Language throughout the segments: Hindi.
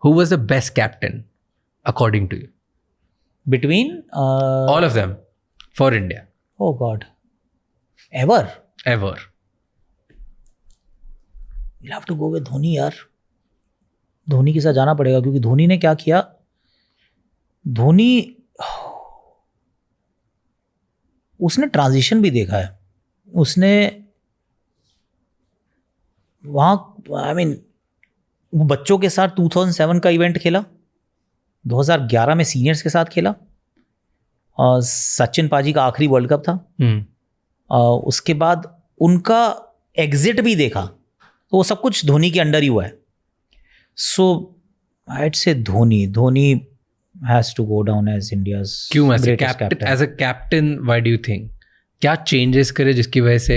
Who was the best captain, according to you? Between All of them, for India. Oh God. Ever? Ever. You'll have to go with Dhoni यार. धोनी के साथ जाना पड़ेगा क्योंकि धोनी ने क्या किया. धोनी उसने ट्रांजिशन भी देखा है. उसने वहाँ आई मीन वो बच्चों के साथ 2007 का इवेंट खेला, 2011 में सीनियर्स के साथ खेला, और सचिन पाजी का आखिरी वर्ल्ड कप था. उसके बाद उनका एग्जिट भी देखा, तो वो सब कुछ धोनी के अंडर ही हुआ है. सो I'd say Dhoni has to go down as India's क्यों greatest captain. As a captain, why do you think? क्या changes करे जिसकी वजह से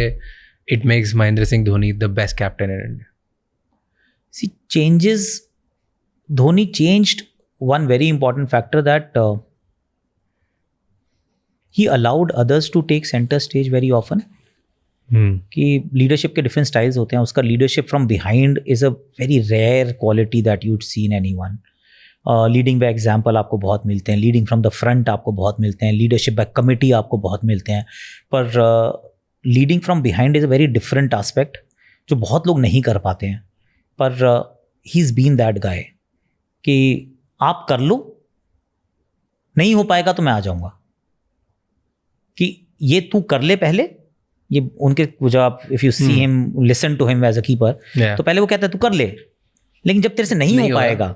it makes Mahendra Singh Dhoni the best captain in India? See, changes, Dhoni changed one very important factor, that he allowed others to take center stage very often. कि लीडरशिप के डिफरेंट स्टाइल्स होते हैं. उसका leadership from behind is a very rare quality that you'd see in anyone. Leading by example आपको बहुत मिलते हैं, लीडिंग फ्रॉम द फ्रंट आपको बहुत मिलते हैं, लीडरशिप बाय कमिटी आपको बहुत मिलते हैं, पर leading from behind is a very different aspect जो बहुत लोग नहीं कर पाते हैं. पर he is been that guy कि आप कर लो, नहीं हो पाएगा तो मैं आ जाऊँगा, कि ये तू कर ले पहले. ये उनके जब आप if you see him, listen to him as a keeper, तो पहले वो कहता है तू कर ले, लेकिन जब तेरे से नहीं हो पाएगा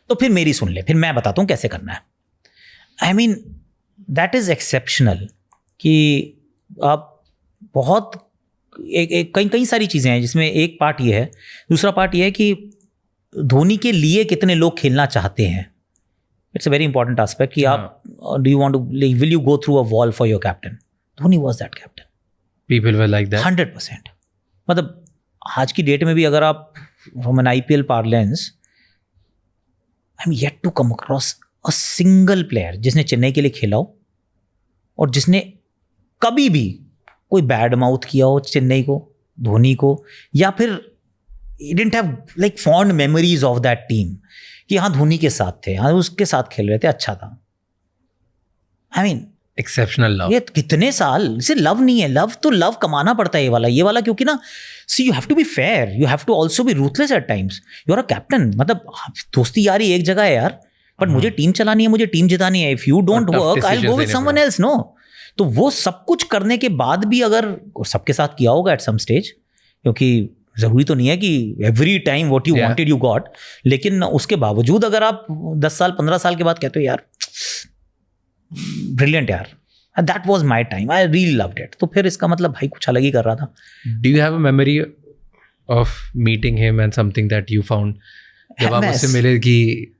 तो फिर मेरी सुन ले, फिर मैं बताता हूँ कैसे करना है. I mean that is exceptional. कि आप बहुत कई सारी चीज़ें हैं जिसमें एक पार्ट ये है. दूसरा पार्ट ये है कि धोनी के लिए कितने लोग खेलना चाहते हैं. It's a very important aspect कि आप do you want to, will you go through a wall for your captain. Dhoni was that captain. People were like that. 100%. मतलब आज की डेट में भी अगर आप from an IPL parlance, I'm yet to come across a single player जिसने चेन्नई के लिए खेला हो और जिसने कभी भी कोई बैड माउथ किया हो चेन्नई को, धोनी को, या फिर he didn't have like fond memories of that team कि हाँ धोनी के साथ थे, हाँ उसके साथ खेल रहे थे, अच्छा था. I mean exceptional love. ये कितने साल इसे लव नहीं है. लव तो लव कमाना पड़ता है ये वाला क्योंकि ना, see you have to be fair, you have to also be ruthless at times. You are a captain. मतलब दोस्ती यारी एक जगह है यार, बट मुझे टीम चलानी है, मुझे टीम जितानी है. If you don't work I will go with someone else. No, तो वो सब कुछ करने के बाद भी अगर सबके साथ किया होगा एट सम स्टेज, क्योंकि जरूरी तो नहीं है कि every time what you wanted you got, लेकिन उसके बावजूद अगर आप 10 साल 15 साल के बाद कहते हो यार ब्रिलियंट यार, that was my time, I really loved it, तो फिर इसका मतलब भाई कुछ अलग ही कर रहा था. Do you have a memory of meeting him and something that you found, जब आप उससे मिले कि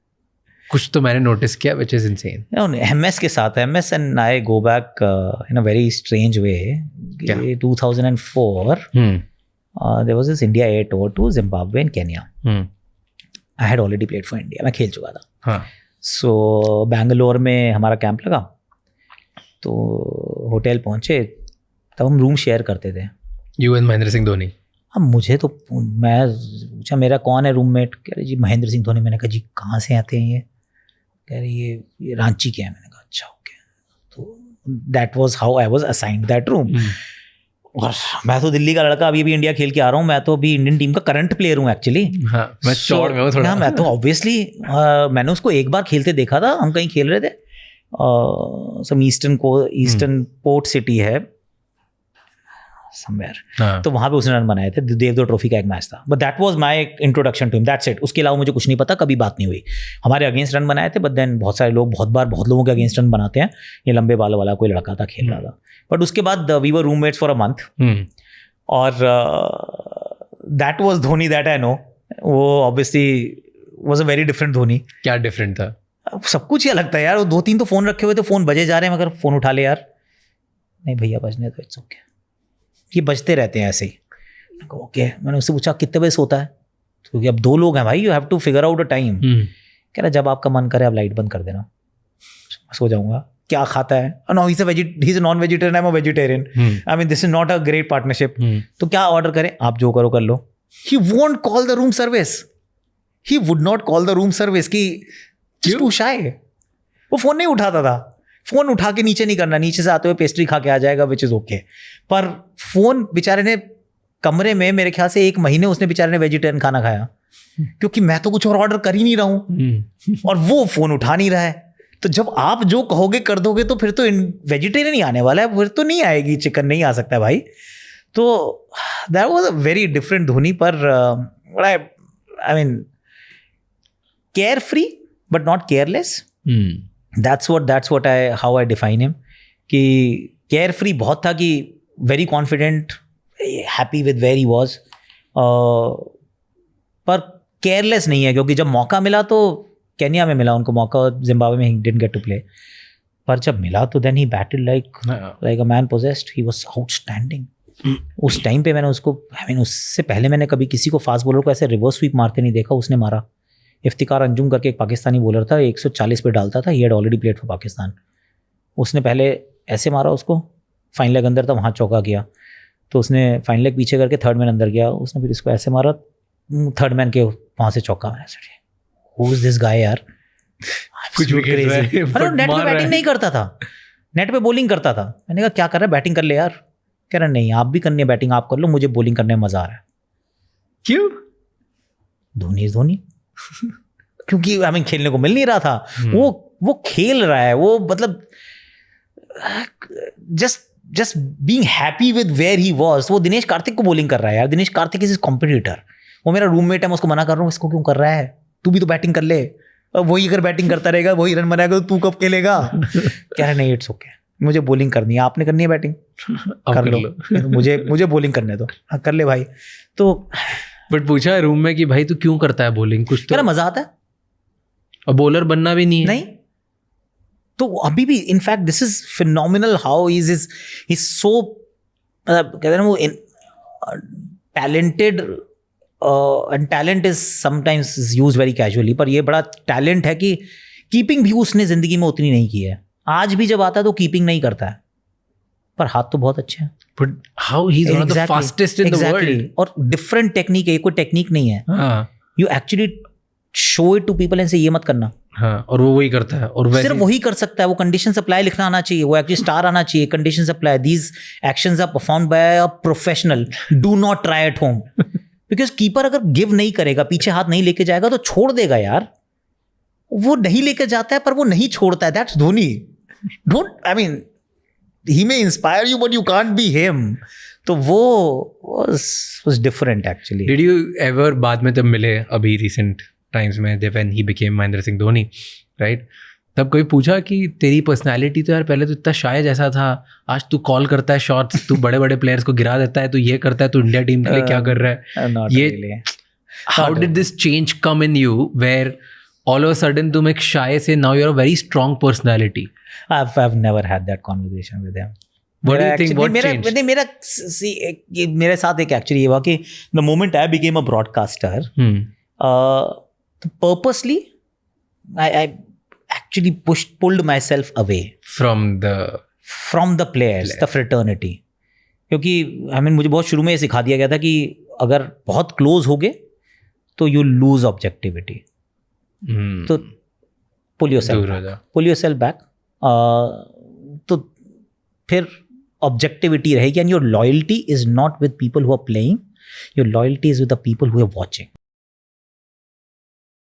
कुछ तो मैंने नोटिस किया व्हिच इज इनसेन? MS के साथ, MS and I go back in a very strange way. 2004 there was this India A tour to Zimbabwe and Kenya. I had already played for India, मैं खेल चुका था. सो बैंगलोर में हमारा कैंप लगा, तो होटल पहुंचे, तब हम रूम शेयर करते थे. You and Mahendra Singh Dhoni. अब मुझे तो, मैं पूछा मेरा कौन है रूममेट, कह रहे जी महेंद्र सिंह धोनी. मैंने कहा जी कहाँ से आते हैं ये? कह रहे ये रांची के हैं. मैंने कहा अच्छा ओके. तो that was how I was assigned that room. और मैं तो दिल्ली का लड़का, अभी इंडिया खेल के आ रहा हूँ, मैं तो अभी इंडियन टीम का करंट प्लेयर हूँ एक्चुअली. मैं चौड़ में हूँ थोड़ा. मैं तो ऑब्वियसली मैंने उसको एक बार खेलते देखा था, हम कहीं खेल रहे थे, सम ईस्टर्न पोर्ट सिटी है समवेयर, तो वहाँ पे उसने रन बनाए थे. देवदो ट्रॉफी का एक मैच था, but that was my introduction to him, that's it. उसके अलावा मुझे कुछ नहीं पता, कभी बात नहीं हुई. हमारे अगेंस्ट रन बनाए थे, बट देन बहुत सारे लोग बहुत लोगों के अगेंस्ट रन बनाते हैं. ये लंबे बाल वाला कोई लड़का था, खेल रहा था. बट उसके बाद we were roommates for a month, और that was Dhoni that I know. वो obviously was a very different Dhoni. क्या डिफरेंट था? सब कुछ ही अलग था यार. वो 2-3 तो फ़ोन रखे हुए थे, फ़ोन बजे जा रहे हैं, मगर फ़ोन उठा ले यार. नहीं भैया बजने तो इट्स ओके. ये बजते रहते हैं ऐसे ही. ओके. मैंने उससे पूछा कितने बजे सोता है, क्योंकि अब 2 लोग हैं भाई, you have to figure out a time. कह रहा जब आपका मन करे आप लाइट बंद कर देना, सो जाऊँगा. क्या खाता है? No, he is a non vegetarian, I am a vegetarian. I mean this is not a great partnership. तो क्या ऑर्डर करें? आप जो करो कर लो. He won't call the room service. He would not call the room service कि टू शाय. वो फोन नहीं उठाता था. फोन उठा के नीचे नहीं करना, नीचे से आते हुए पेस्ट्री खा के आ जाएगा, विच इज ओके. पर फोन बेचारे ने कमरे में मेरे ख्याल से 1 महीने उसने बेचारे ने वेजिटेरियन खाना खाया, क्योंकि मैं तो कुछ और ऑर्डर कर ही नहीं रहा हूँ और वो फोन उठा नहीं रहा है. तो जब आप जो कहोगे कर दोगे तो फिर तो वेजिटेरियन ही आने वाला है, फिर तो नहीं आएगी, चिकन नहीं आ सकता है भाई. तो that was a very different Dhoni. पर I mean care free but not careless. That's what how I define him. कि केयर फ्री बहुत था, कि very confident, happy with where he was, पर केयरलेस नहीं है. क्योंकि जब मौका मिला तो केन्या में मिला उनको मौका, जिम्बाब्वे में ही डिडंट गेट टू प्ले. पर जब मिला तो then he batted like a man possessed. He was outstanding. उस टाइम पे मैंने उसको, आई मीन उससे पहले मैंने कभी किसी को फास्ट बॉलर को ऐसे रिवर्स स्वीप मारते नहीं देखा. उसने मारा. इफ्तिकार अंजुम करके एक पाकिस्तानी बॉलर था, 140 पे डालता था. He had already played for Pakistan. उसने पहले ऐसे मारा उसको, फाइन लेग अंदर था, वहाँ चौका किया. तो उसने फाइन लेग पीछे करके थर्ड मैन अंदर गया. उसने फिर इसको ऐसे मारा, थर्ड मैन के वहाँ से चौका. मैंने Who is this guy यार? कुछ भी खेल रहा है, अरे नेट पे बैटिंग नहीं करता था, नेट पे बॉलिंग करता था. मैंने कहा क्या कर रहा है, बैटिंग कर ले यार. कह रहा नहीं, आप भी करनी है बैटिंग, आप कर लो, मुझे बॉलिंग करने में मजा आ रहा है. क्यों? धोनी इज धोनी. क्योंकि आई मीन खेलने को मिल नहीं रहा था. वो खेल रहा है, वो मतलब just being happy with where he was. वो दिनेश कार्तिक को बॉलिंग कर रहा है यार. Dinesh Karthik is competitor. वो मेरा रूममेट है, मैं उसको मना कर रहा हूँ, इसको क्यों कर रहा है, तू भी तो बैटिंग कर ले. वही अगर बैटिंग करता रहेगा, वही रन बनाएगा, तो तू कब खेलेगा. कह रहा नहीं, इट्स ओके, मुझे बॉलिंग करनी है. आपने करनी है बैटिंग, कर लो. मुझे बॉलिंग करने दो. हाँ कर ले भाई. तो बट पूछा रूम में कि भाई तू क्यों करता है बॉलिंग, कुछ तो मजा आता है. और बॉलर बनना भी नहीं है. नहीं तो अभी भी in fact this is phenomenal how he is so, कहते हैं ना वो talented. And talent is sometimes is use very casually. पर ये बड़ा टैलेंट है कि कीपिंग भी उसने जिंदगी में उतनी नहीं की है. आज भी जब आता है तो कीपिंग नहीं करता है, पर हाथ तो बहुत अच्छे हैं. But how he is one of the fastest in the world. और डिफरेंट टेक्निक है, कोई टेक्निक नहीं है. You actually show it to people and say ये मत करना. हाँ, और वो वही करता है. और सिर्फ वही कर सकता है. वो कंडीशन सप्लाई लिखना आना चाहिए, वो एक्चुअली स्टार आना चाहिए. Conditions apply, these actions are performed by a professional. Do not try at home. Because keeper अगर गिव नहीं करेगा, पीछे हाथ नहीं लेके जाएगा, तो छोड़ देगा यार. वो नहीं लेके जाता है, पर वो नहीं छोड़ता है. That's Dhoni. Don't, I mean he may inspire you but you can't be him. तो वो was different actually. Did you ever, बाद में तब मिले अभी रिसेंट टाइम्स में, when he became Mahendra Singh Dhoni, right, तब कोई पूछा कि तेरी पर्सनालिटी तो यार पहले तो इतना शाय जैसा था, आज तू कॉल करता है शॉट्स, तू बड़े बड़े प्लेयर्स को गिरा देता है, तू ये करता है, तू इंडिया टीम के लिए क्या कर रहा है, ये how did this change come in you where all of a sudden तुम एक शाय से now you are a very strong personality? I've never had that conversation with them. What do you think? What changed? मेरे साथ एक एक्चुअली ये हुआ कि the moment I became a broadcaster, purposely I actually pulled myself away from the players, the fraternity. क्योंकि I mean मुझे बहुत शुरू में ये सिखा दिया गया था कि अगर बहुत क्लोज हो गए तो you lose objectivity. तो pull yourself back. तो फिर ऑब्जेक्टिविटी रहेगी. And your loyalty is not with people who are playing, your loyalty is with the people who are watching.